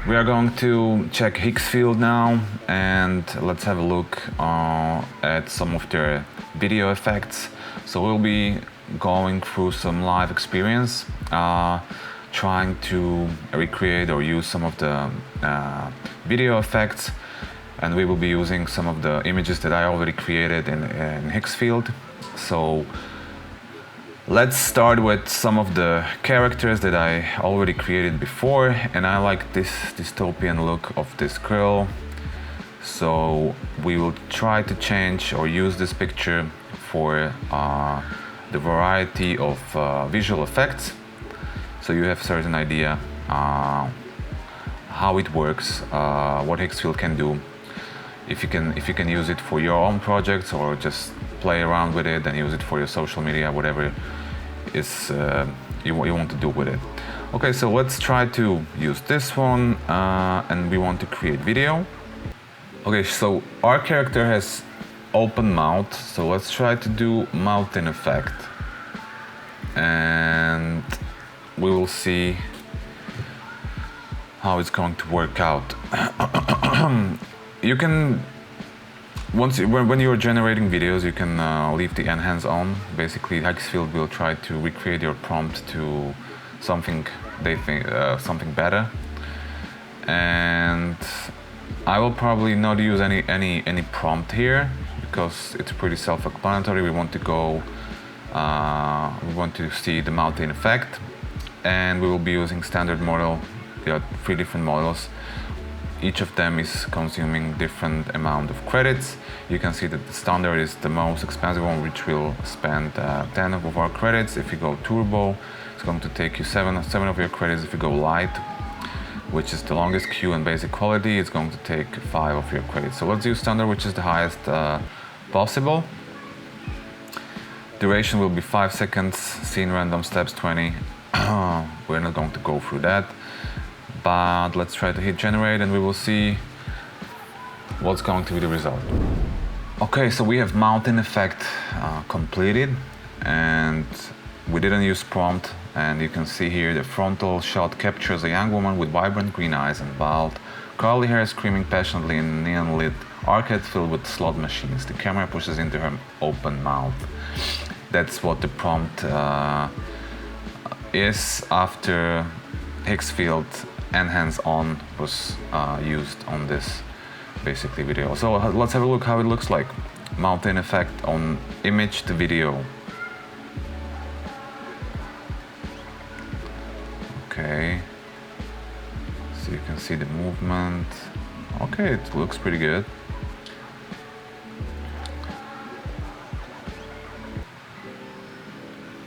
We are going to check Higgsfield now, and let's have a look at some of their video effects. So we'll be going through some live experience, trying to recreate or use some of the video effects, and we will be using some of the images that I already created in Higgsfield. So let's start with some of the characters that I already created before, and I like this dystopian look of this girl. So we will try to change or use this picture for the variety of visual effects, so you have certain idea how it works, what Higgsfield can do. If you can use it for your own projects or just play around with it and use it for your social media, whatever is you want to do with it. Okay, so let's try to use this one, and we want to create video. Okay, so our character has open mouth, so let's try to do mouth in effect, and we will see how it's going to work out. You can, when you're generating videos, you can leave the enhance on. Basically, Higgsfield will try to recreate your prompt to something they think something better. And I will probably not use any prompt here because it's pretty self-explanatory. We want to go, we want to see the mouth in effect, and we will be using standard model. There are 3 different models. Each of them is consuming different amount of credits. You can see that the standard is the most expensive one, which will spend 10 of our credits. If you go turbo, it's going to take you 7 of your credits. If you go light, which is the longest queue and basic quality, it's going to take 5 of your credits. So let's use standard, which is the highest possible. Duration will be 5 seconds, scene random steps 20. We're not going to go through that. But let's try to hit generate and we will see what's going to be the result. Okay, so we have mountain effect completed, and we didn't use prompt, and you can see here the frontal shot captures a young woman with vibrant green eyes and bald curly hair screaming passionately in a neon lit arcade filled with slot machines. The camera pushes into her open mouth. That's what the prompt is after Higgsfield enhance on was used on this basically video. So let's have a look how it looks like. Mountain effect on image to video. Okay, so you can see the movement. Okay, it looks pretty good.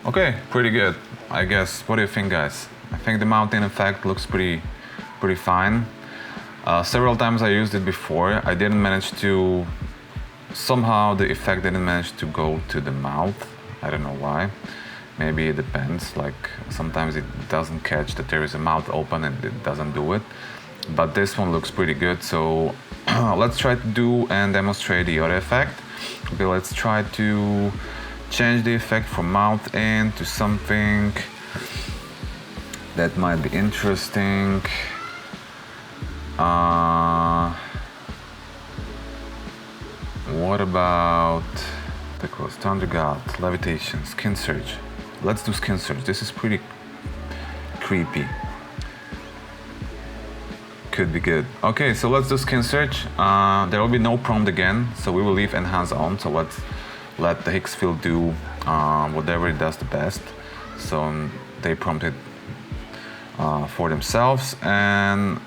Okay, pretty good, I guess. What do you think, guys? I think the mountain effect looks pretty fine. Several times I used it before. I didn't manage to, somehow the effect didn't manage to go to the mouth. I don't know why. Maybe it depends, like sometimes it doesn't catch that there is a mouth open and it doesn't do it. But this one looks pretty good, so let's try to do and demonstrate the other effect. Okay, let's try to change the effect from mouth in to something that might be interesting. What about the close thunder god, levitation, skin search? Let's do skin search. This is pretty creepy. Could be good. Okay, so let's do skin search. There will be no prompt again, so we will leave enhance on. So let's let the Higgsfield do whatever it does the best. So they prompted for themselves, and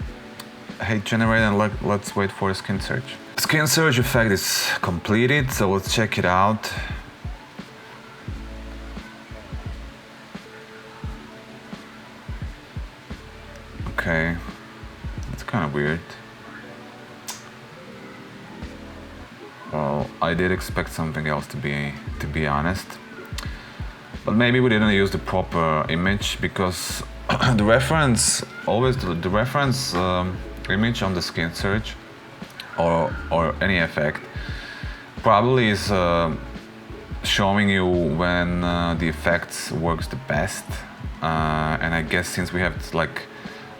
hit generate, and let's wait for a skin search. Skin search effect is completed, so let's check it out. Okay, it's kind of weird. Well, I did expect something else to be honest. But maybe we didn't use the proper image, because the reference, always the reference image on the skin search or any effect probably is showing you when the effects works the best. And I guess since we have like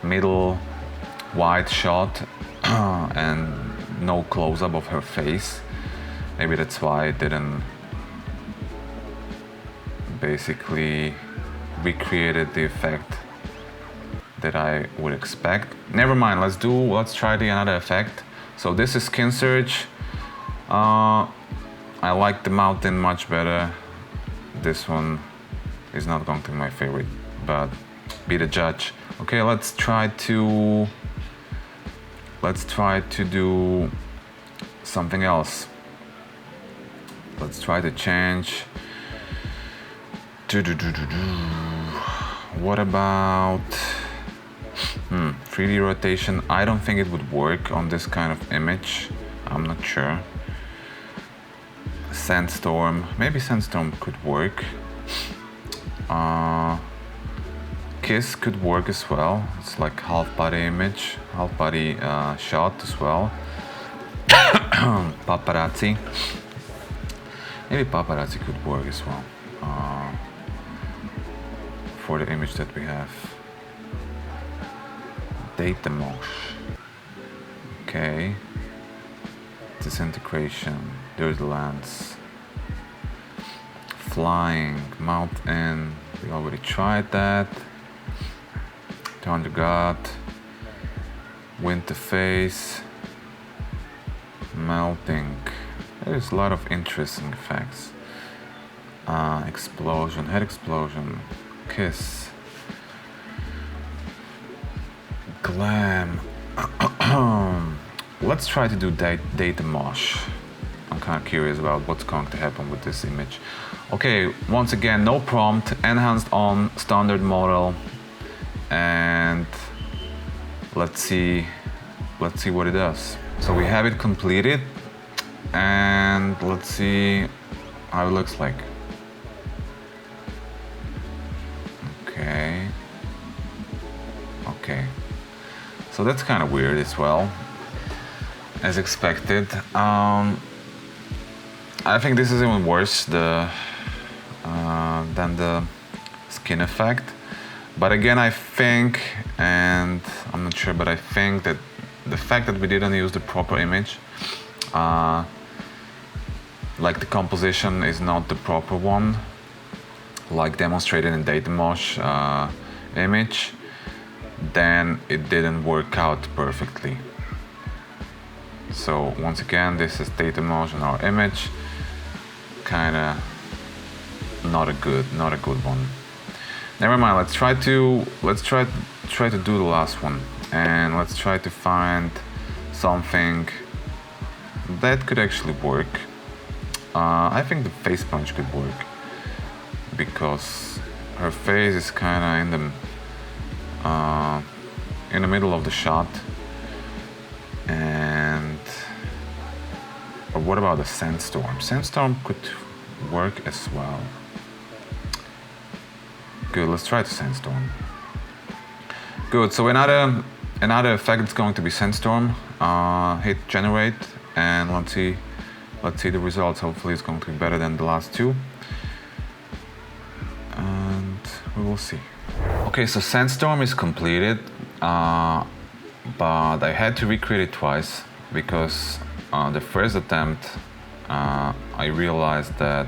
middle wide shot and no close-up of her face, maybe that's why it didn't basically recreated the effect that I would expect. Never mind, let's try the another effect. So this is skin surge. I like the mountain much better. This one is not going to be my favorite, but be the judge. Okay, let's try to do something else. Let's try to change. What about 3D rotation? I don't think it would work on this kind of image. I'm not sure. Sandstorm, maybe Sandstorm could work. Kiss could work as well. It's like half body image, half body shot as well. Paparazzi. Maybe paparazzi could work as well for the image that we have. Datamosh. Okay. Disintegration. There's the lens. Flying, mouth in. We already tried that. Turn the god. Winter face. Melting. There's a lot of interesting effects. Explosion, head explosion, kiss, glam. Let's try to do Datamosh. I'm kind of curious about what's going to happen with this image. Okay, once again, no prompt, enhanced on standard model, and let's see what it does. So we have it completed, and let's see how it looks like. Okay. So that's kind of weird as well, as expected. I think this is even worse than the skin effect. But again, I think, and I'm not sure, but I think that the fact that we didn't use the proper image, like the composition is not the proper one, like demonstrated in Datamosh image, then it didn't work out perfectly. So once again, this is Datamosh on our image, kind of not a good one. Never mind. Let's try to do the last one, and let's try to find something that could actually work. I think the face punch could work because her face is kind of in the middle of the shot. And or what about the Sandstorm? Sandstorm could work as well. Good, let's try the Sandstorm. Good, so another effect is going to be Sandstorm. Hit generate, and let's see the results. Hopefully it's going to be better than the last two. And we will see. Okay, so Sandstorm is completed, but I had to recreate it twice because the first attempt I realized that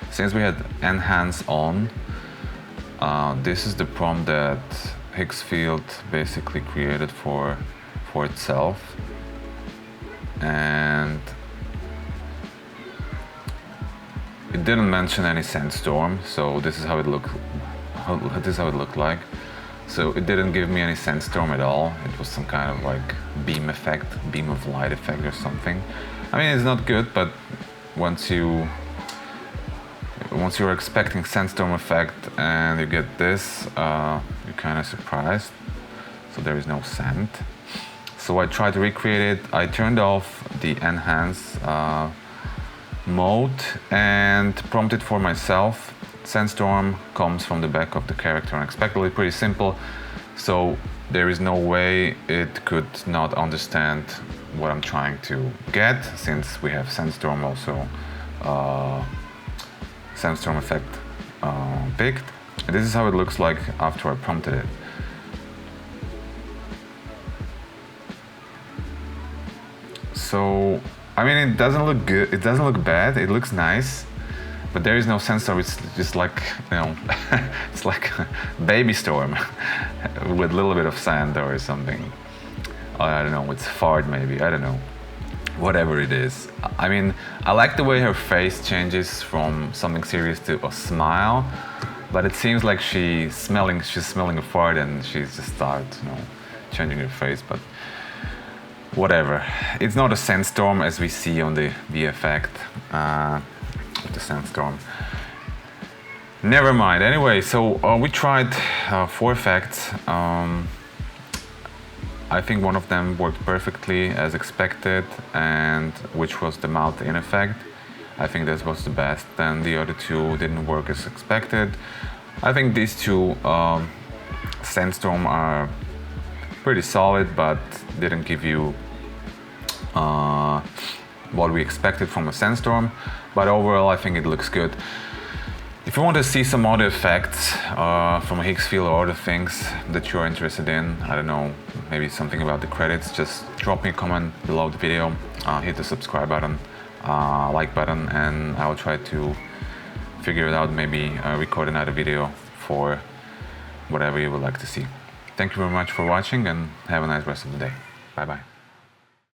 since we had enhance on, this is the prompt that Higgsfield basically created for itself, and it didn't mention any Sandstorm, so this is how it looked. This is how it looked like. So it didn't give me any Sandstorm at all. It was some kind of like beam effect, beam of light effect or something. I mean, it's not good, but once you're expecting Sandstorm effect and you get this, you're kind of surprised. So there is no sand. So I tried to recreate it. I turned off the enhance mode and prompted for myself. Sandstorm comes from the back of the character unexpectedly, pretty simple. So there is no way it could not understand what I'm trying to get, since we have Sandstorm also Sandstorm effect picked. And this is how it looks like after I prompted it. So, I mean, it doesn't look good, it doesn't look bad, it looks nice, but there is no Sandstorm. It's just like, you know, it's like a baby storm with a little bit of sand or something. I don't know, it's fart maybe, I don't know. Whatever it is. I mean, I like the way her face changes from something serious to a smile, but it seems like she's smelling a fart and she's just started, you know, changing her face, but whatever. It's not a sandstorm as we see on the effect of the Sandstorm. Never mind. Anyway, so we tried 4 effects. I think one of them worked perfectly as expected, and which was the mouth-in effect. I think that was the best. Then the other 2 didn't work as expected. I think these 2 Sandstorm are pretty solid, but didn't give you what we expected from a Sandstorm. But overall, I think it looks good. If you want to see some other effects from Higgsfield or other things that you're interested in, I don't know, maybe something about the credits, just drop me a comment below the video, hit the subscribe button, like button, and I will try to figure it out, maybe record another video for whatever you would like to see. Thank you very much for watching and have a nice rest of the day. Bye bye.